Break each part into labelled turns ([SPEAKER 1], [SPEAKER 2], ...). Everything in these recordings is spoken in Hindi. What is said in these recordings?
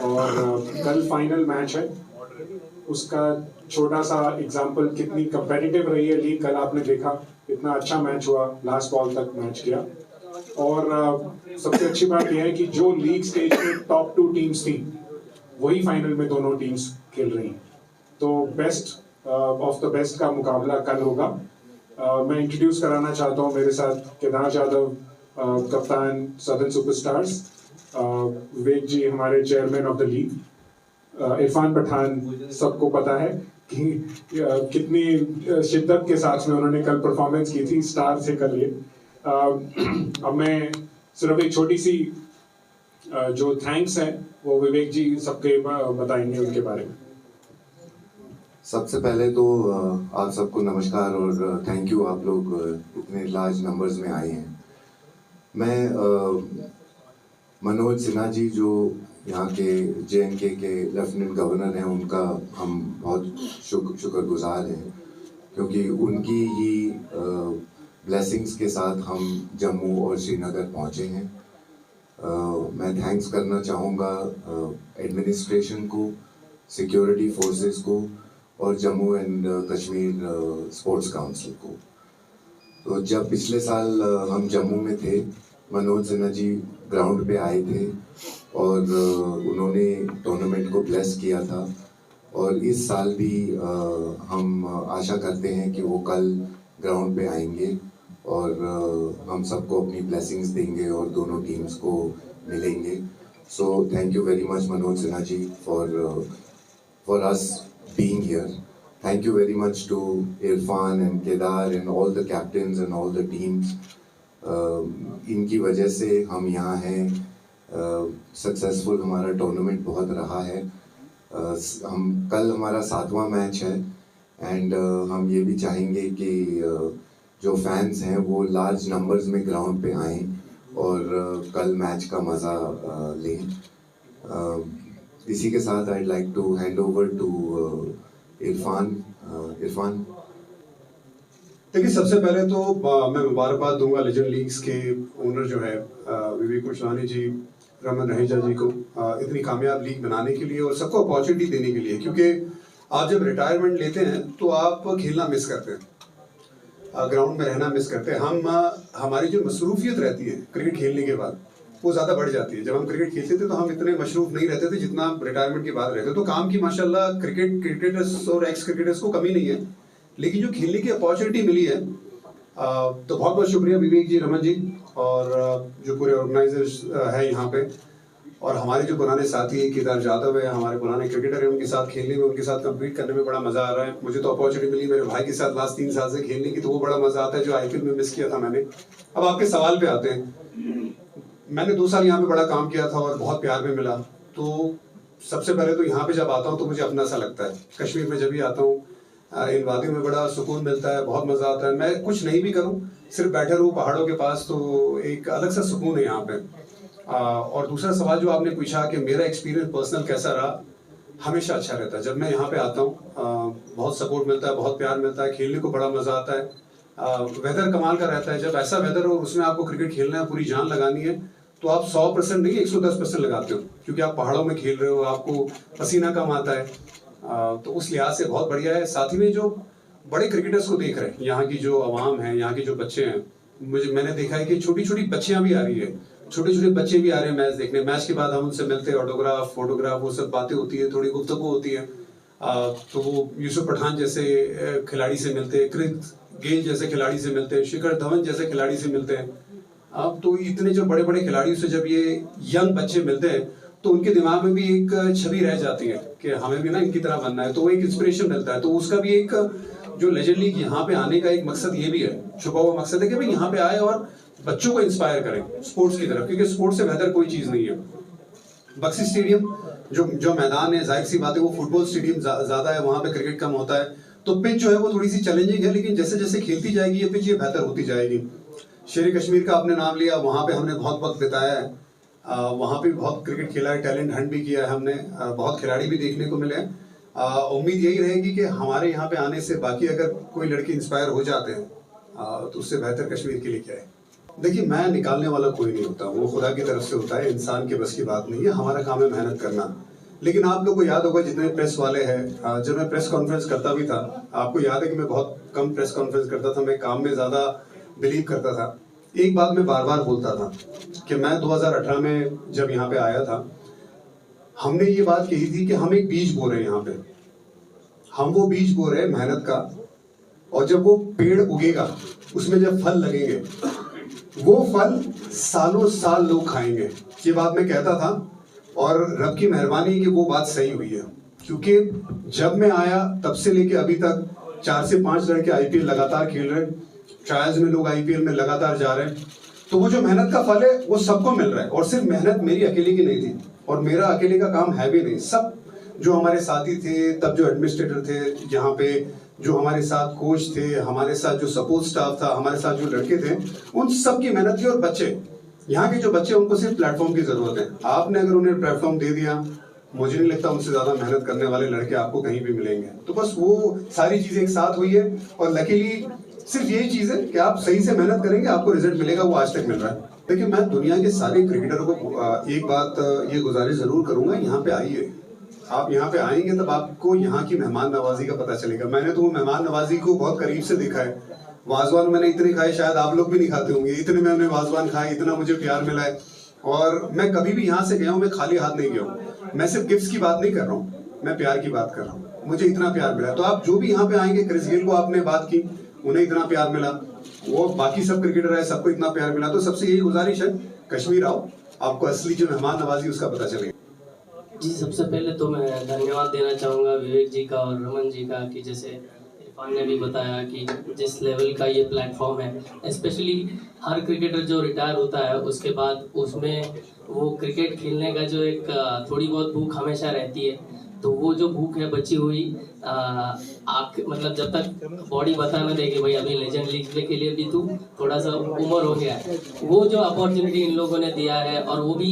[SPEAKER 1] और कल फाइनल मैच है, उसका छोटा सा एग्जांपल कितनी कंपेटिटिव रही है लीग। कल आपने देखा इतना अच्छा मैच हुआ, लास्ट बॉल तक मैच किया। और सबसे अच्छी बात यह है कि जो लीग स्टेज में टॉप 2 टीम्स थी वही फाइनल में दोनों टीम्स खेल रही हैं। तो बेस्ट ऑफ द बेस्ट का मुकाबला कल होगा। मैं इंट्रोड्यूस कराना चाहता हूँ मेरे साथ केदार जाधव, कप्तान सदर्न सुपरस्टार्स, विवेक जी हमारे chairman of the league, Irfan Pathan सबको पता है कि कितनी शिद्दत के साथ में उन्होंने कल परफॉर्मेंस की थी, स्टार से कल ये। अब मैं सिर्फ एक छोटी सी जो थैंक्स है वो विवेक जी सबके बताएंगे उनके बारे में।
[SPEAKER 2] सबसे पहले तो आप सबको नमस्कार और थैंक यू, आप लोग इतने लार्ज नंबर्स में आए हैं। मैं मनोज सिन्हा जी जो यहाँ के JNK के लेफ्टिनेंट गवर्नर हैं, उनका हम बहुत शुक्रगुजार हैं, क्योंकि उनकी ही ब्लेसिंग्स के साथ हम जम्मू और श्रीनगर पहुँचे हैं। मैं थैंक्स करना चाहूँगा एडमिनिस्ट्रेशन को, सिक्योरिटी फोर्सेस को और Jammu and Kashmir sports council को। तो जब पिछले साल हम जम्मू में थे, मनोज सिन्हा जी ग्राउंड पे आए थे और उन्होंने टूर्नामेंट को ब्लेस किया था। और इस साल भी हम आशा करते हैं कि वो कल ग्राउंड पे आएंगे और हम सबको अपनी ब्लेसिंग्स देंगे और दोनों टीम्स को मिलेंगे। So thank you very much Manoj Sinha ji for us being here. Thank you very much to Irfan and Kedar and all the captains and all the teams. इनकी वजह से हम यहाँ हैं। सक्सेसफुल हमारा टूर्नामेंट बहुत रहा है। हम कल हमारा 7वां मैच है एंड हम ये भी चाहेंगे कि जो फैंस हैं वो लार्ज नंबर्स में ग्राउंड पे आएँ और कल मैच का मज़ा लें। इसी के साथ I'd like to hand over to Irfan.
[SPEAKER 3] देखिए, सबसे पहले तो मैं मुबारकबाद दूंगा लेजेंड लीग्स के ओनर जो है विवेक कुशवानी जी, रमन रहेजा जी को इतनी कामयाब लीग बनाने के लिए और सबको अपॉर्चुनिटी देने के लिए। क्योंकि आप जब रिटायरमेंट लेते हैं तो आप खेलना मिस करते हैं, ग्राउंड में रहना मिस करते हैं। हमारी जो मसरूफियत रहती है क्रिकेट खेलने के बाद वो ज़्यादा बढ़ जाती है। जब हम क्रिकेट खेलते थे तो हम इतने मशरूफ नहीं रहते थे जितना रिटायरमेंट के बाद रहते। तो काम की माशाल्लाह क्रिकेटर्स और एक्स क्रिकेटर्स को कमी नहीं है, लेकिन जो खेलने की अपॉर्चुनिटी मिली है तो बहुत बहुत शुक्रिया विवेक जी, रमन जी और जो पूरे ऑर्गेनाइजर्स है यहाँ पे, और हमारे जो पुराने साथी केदार जाधव है, हमारे पुराने क्रिकेटर हैं, उनके साथ खेलने में, उनके साथ कम्पीट करने में बड़ा मज़ा आ रहा है। मुझे तो अपॉर्चुनिटी मिली मेरे भाई के साथ लास्ट 3 साल से खेलने की, तो वो बड़ा मज़ा आता है जो IPL में मिस किया था मैंने। अब आपके सवाल पे आते हैं। मैंने 2 साल यहाँ पे बड़ा काम किया था और बहुत प्यार भी मिला। तो सबसे पहले तो यहाँ पे जब आता हूँ तो मुझे अपना सा लगता है। कश्मीर में जब भी आता हूँ इन वादियों में बड़ा सुकून मिलता है, बहुत मज़ा आता है। मैं कुछ नहीं भी करूँ, सिर्फ बैठे रहूँ पहाड़ों के पास, तो एक अलग सा सुकून है यहाँ पे। और दूसरा सवाल जो आपने पूछा कि मेरा एक्सपीरियंस पर्सनल कैसा रहा, हमेशा अच्छा रहता है। जब मैं यहाँ पे आता हूँ बहुत सपोर्ट मिलता है, बहुत प्यार मिलता है, खेलने को बड़ा मज़ा आता है। वेदर कमाल का रहता है। जब ऐसा वेदर हो उसमें आपको क्रिकेट खेलना है, पूरी जान लगानी है, तो आप 100% नहीं 110% लगाते हो, क्योंकि आप पहाड़ों में खेल रहे हो, आपको पसीना कम आता है। तो उस लिहाज से बहुत बढ़िया है। साथ ही में जो बड़े क्रिकेटर्स को देख रहे हैं, यहाँ की जो आवाम है, यहाँ के जो बच्चे हैं, मैंने देखा है कि छोटी छोटी बच्चियाँ भी आ रही है, छोटे छोटे बच्चे भी आ रहे हैं मैच देखने। मैच के बाद हम उनसे मिलते हैं, ऑटोग्राफ, फोटोग्राफ, वो सब बातें होती है, थोड़ी गुफ्तगू होती है। तो वो यूसुफ पठान जैसे खिलाड़ी से मिलते हैं, क्रिस गेल जैसे खिलाड़ी से मिलते हैं, शिखर धवन जैसे खिलाड़ी से मिलते हैं। अब तो इतने जो बड़े बड़े खिलाड़ियों से जब ये यंग बच्चे मिलते हैं तो उनके दिमाग में भी एक छवि रह जाती है कि हमें भी ना इनकी तरह बनना है, तो वो एक इंस्पिरेशन मिलता है। तो उसका भी एक जो लेजेंड लीग यहाँ पे आने का एक मकसद ये भी है, छुपा हुआ मकसद है कि भाई यहाँ पे आए और बच्चों को इंस्पायर करें स्पोर्ट्स की तरफ, क्योंकि स्पोर्ट्स से बेहतर कोई चीज़ नहीं है। बक्सी स्टेडियम जो मैदान है, जाहिर सी बात है वो फुटबॉल स्टेडियम ज़्यादा है, वहाँ पे क्रिकेट कम होता है। तो पिच जो है वो थोड़ी सी चैलेंजिंग है, लेकिन जैसे जैसे खेलती जाएगी ये पिच ये बेहतर होती जाएगी। शेर कश्मीर का आपने नाम लिया, वहाँ पे हमने बहुत वक्त बिताया है, वहाँ पे बहुत क्रिकेट खेला है, टैलेंट हंट भी किया है हमने, बहुत खिलाड़ी भी देखने को मिले हैं। उम्मीद यही रहेगी कि हमारे यहाँ पे आने से बाकी अगर कोई लड़के इंस्पायर हो जाते हैं तो उससे बेहतर कश्मीर के लिए क्या है। देखिए, मैं निकालने वाला कोई नहीं होता, वो खुदा की तरफ से होता है, इंसान के बस की बात नहीं है। हमारा काम है मेहनत करना। लेकिन आप लोग को याद होगा, जितने प्रेस वाले हैं, जब मैं प्रेस कॉन्फ्रेंस करता भी था, आपको याद है कि मैं बहुत कम प्रेस कॉन्फ्रेंस करता था, मैं काम में ज़्यादा बिलीव करता था। एक बात मैं बार बार बोलता था कि मैं 2018 में जब यहाँ पे आया था, हमने ये बात कही थी कि हम एक बीज बो रहे हैं यहाँ पे, हम वो बीज बो रहे हैं मेहनत का, और जब वो पेड़ उगेगा, उसमें जब फल लगेंगे, वो फल सालों साल लोग खाएंगे। ये बात मैं कहता था, और रब की मेहरबानी कि वो बात सही हुई है। क्योंकि जब मैं आया तब से लेके अभी तक 4 से 5 लड़के आईपीएल लगातार खेल रहे हैं, ट्रायल्स में लोग आईपीएल में लगातार जा रहे हैं। तो वो जो मेहनत का फल है वो सबको मिल रहा है, और सिर्फ मेहनत मेरी अकेले की नहीं थी, और मेरा अकेले का काम है भी नहीं। सब जो हमारे साथी थे, तब जो एडमिनिस्ट्रेटर थे यहाँ पे, जो हमारे साथ कोच थे, हमारे साथ जो सपोर्ट स्टाफ था, हमारे साथ जो लड़के थे, उन सब की मेहनत थी। और बच्चे, यहाँ के जो बच्चे, उनको सिर्फ प्लेटफॉर्म की जरूरत है। आपने अगर उन्हें प्लेटफॉर्म दे दिया, मुझे नहीं लगता उनसे ज्यादा मेहनत करने वाले लड़के आपको कहीं भी मिलेंगे। तो बस वो सारी चीजें एक साथ हुई है, और लकीली सिर्फ यही चीज है कि आप सही से मेहनत करेंगे, आपको रिजल्ट मिलेगा। वो आज तक मिल रहा है। देखिए, मैं दुनिया के सारे क्रिकेटरों को एक बात ये गुजारिश जरूर करूंगा, यहाँ पे आइए। आप यहाँ पे आएंगे तब आपको यहाँ की मेहमान नवाजी का पता चलेगा। मैंने तो वो मेहमान नवाजी को बहुत करीब से देखा है। वाजवान मैंने इतने खाए, शायद आप लोग भी नहीं खाते होंगे, इतने मैंने वाजवान खाए, इतना मुझे प्यार मिला है। और मैं कभी भी यहाँ से गया हूँ, मैं खाली हाथ नहीं गया हूँ। मैं सिर्फ गिफ्ट्स की बात नहीं कर रहा हूँ, मैं प्यार की बात कर रहा हूँ। मुझे इतना प्यार मिला। तो आप जो भी यहाँ पे आएंगे, क्रिस गेल को आपने बात की, उन्हें इतना प्यार मिला, वो बाकी सब क्रिकेटर है, सबको इतना प्यार मिला। तो सबसे यही गुजारिश है, कश्मीर आओ, आपको असली जो मेहमान नवाजी उसका पता चलेगा।
[SPEAKER 4] जी, सबसे पहले तो मैं धन्यवाद देना चाहूँगा विवेक जी का और रमन जी का, कि जैसे इरफान ने भी बताया कि जिस लेवल का ये प्लेटफॉर्म है, स्पेशली हर क्रिकेटर जो रिटायर होता है उसके बाद उसमें वो क्रिकेट खेलने का जो एक थोड़ी बहुत भूख हमेशा रहती है। तो वो जो भूख है बची हुई, मतलब जब तक बॉडी बता ना दे कि भाई अभी लेजेंड लीग के लिए भी तू थोड़ा सा उम्र हो गया है, वो जो अपॉर्चुनिटी इन लोगों ने दिया है, और वो भी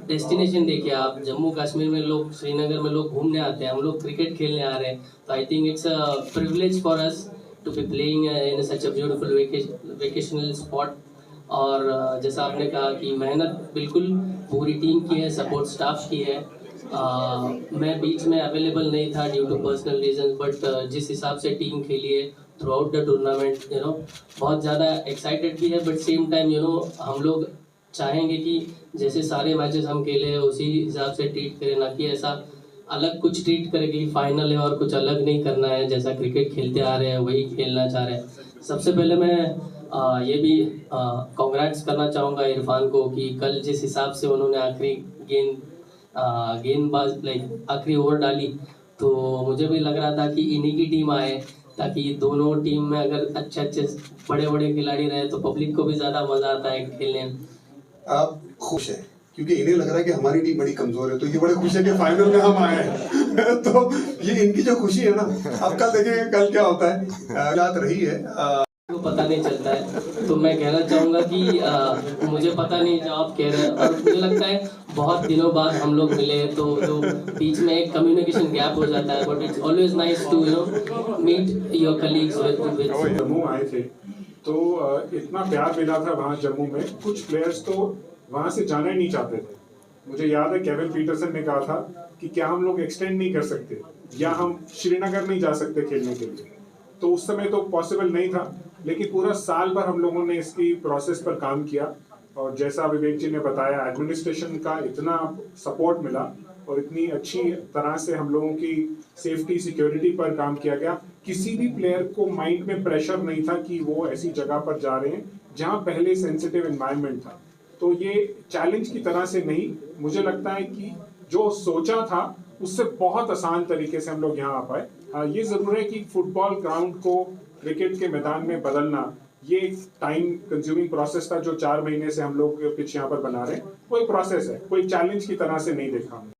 [SPEAKER 4] डेस्टिनेशन देखिए आप, जम्मू कश्मीर में लोग, श्रीनगर में लोग घूमने आते हैं, हम लोग क्रिकेट खेलने आ रहे हैं। तो I think it's a privilege for us to be playing in such a beautiful vacational spot. और जैसा आपने कहा कि मेहनत बिल्कुल पूरी टीम की है, सपोर्ट स्टाफ की है। मैं बीच में अवेलेबल नहीं था due to personal reason, but जिस हिसाब से टीम खेली है थ्रू आउट द टूर्नामेंट, बहुत ज़्यादा एक्साइटेड भी है, बट सेम टाइम हम लोग चाहेंगे कि जैसे सारे मैचेस हम खेले उसी हिसाब से ट्रीट करें, ना कि ऐसा अलग कुछ ट्रीट करें कि फाइनल है और कुछ अलग नहीं करना है। जैसा क्रिकेट खेलते आ रहे हैं वही खेलना चाह रहे हैं। सबसे पहले मैं ये भी कॉन्ग्रेट्स करना चाहूँगा इरफान को कि कल जिस हिसाब से उन्होंने आखिरी गेंदबाज आखिरी ओवर डाली, तो मुझे भी लग रहा था कि इन्हीं की टीम आए, ताकि दोनों टीम में अगर अच्छे अच्छे बड़े बड़े खिलाड़ी रहे तो पब्लिक को भी ज़्यादा मज़ा आता है खेलने में।
[SPEAKER 3] आप खुश हैं क्योंकि इन्हें लग रहा है कि हमारी टीम बड़ी कमजोर है, तो ये बड़े खुश है कि फाइनल में हम आए हैं। तो ये इनकी जो खुशी है ना, अब कल देखेंगे कल क्या होता है। बात रही है
[SPEAKER 4] को पता नहीं चलता है, तो मैं कहना चाहूँगा कि मुझे पता नहीं जो आप कह रहे हैं, और मुझे लगता है बहुत दिनों बाद हम लोग मिले तो बीच में एक कम्युनिकेशन गैप हो जाता है, but it's always nice to meet your colleagues with.
[SPEAKER 1] Jammu आए थे तो इतना प्यार मिला था वहाँ जम्मू में, कुछ प्लेयर्स तो वहाँ से जाना ही नहीं चाहते थे। मुझे याद है केविन पीटरसन ने कहा था कि क्या हम लोग एक्सटेंड नहीं कर सकते, या हम श्रीनगर नहीं जा सकते खेलने के लिए। तो उस समय तो पॉसिबल नहीं था, लेकिन पूरा साल भर हम लोगों ने इसकी प्रोसेस पर काम किया, और जैसा विवेक जी ने बताया, एडमिनिस्ट्रेशन का इतना सपोर्ट मिला और इतनी अच्छी तरह से हम लोगों की सेफ्टी सिक्योरिटी पर काम किया गया। किसी भी प्लेयर को माइंड में प्रेशर नहीं था कि वो ऐसी जगह पर जा रहे हैं जहां पहले सेंसिटिव एनवायरनमेंट था। तो ये चैलेंज की तरह से नहीं, मुझे लगता है कि जो सोचा था उससे बहुत आसान तरीके से हम लोग यहाँ आ पाए। हाँ, ये जरूर है कि फुटबॉल ग्राउंड को क्रिकेट के मैदान में बदलना ये एक टाइम कंज्यूमिंग प्रोसेस था, जो 4 महीने से हम लोग पिच यहाँ पर बना रहे हैं। वो एक प्रोसेस है, कोई चैलेंज की तरह से नहीं देखा हमने।